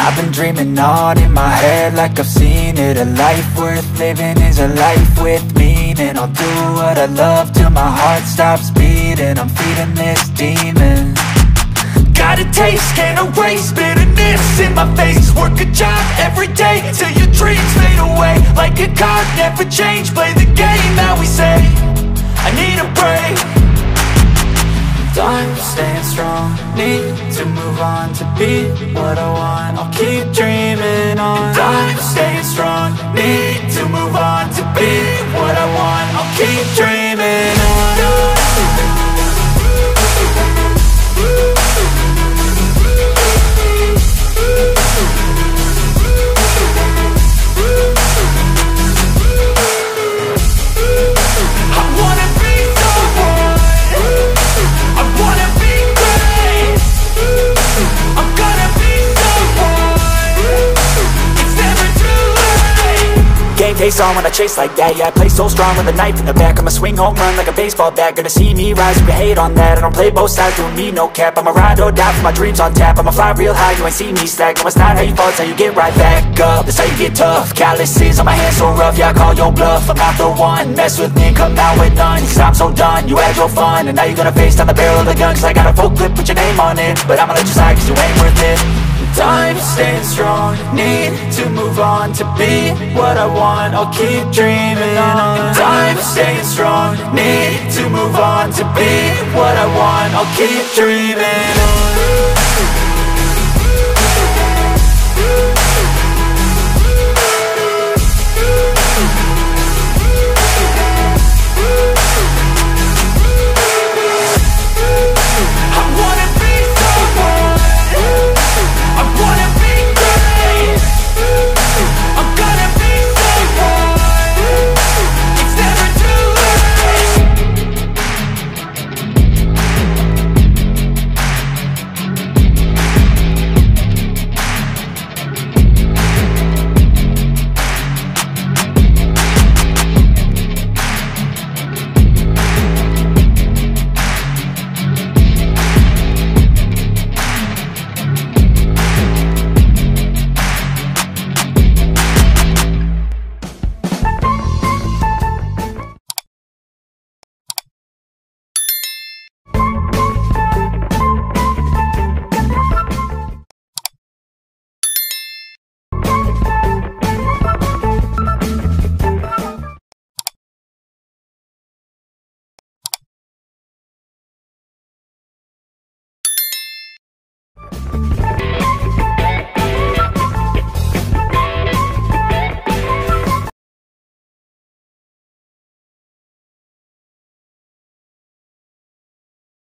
I've been dreaming on in my head like I've seen it. A life worth living is a life with meaning. I'll do what I love till my heart stops beating. I'm feeding this demon. Got a taste, can't erase bitterness in my face. Work a job every day till your dreams fade away. Like a card, never change, play the game that we say. I need a break. I'm staying strong, need to move on to be what I want. I'll keep dreaming on. I'm staying strong, need to move on to be what I want. I'll keep dreaming on. Face on when I chase like that. Yeah, I play so strong with a knife in the back. I'ma swing home run like a baseball bat. Gonna see me rise, you can hate on that. I don't play both sides, doing me no cap. I'ma ride or die for my dreams on tap. I'ma fly real high, you ain't see me slack. No, it's not how you fall, it's how you get right back up. That's how you get tough. Calluses on my hands so rough, yeah, I call your bluff. I'm not the one, mess with me, come out with none. Cause I'm so done, you had your fun. And now you're gonna face down the barrel of the gun. Cause I got a full clip, put your name on it. But I'ma let you slide cause you ain't worth it. I'm staying strong, need to move on to be what I want. I'll keep dreaming on. I'm staying strong, need to move on to be what I want. I'll keep dreaming on.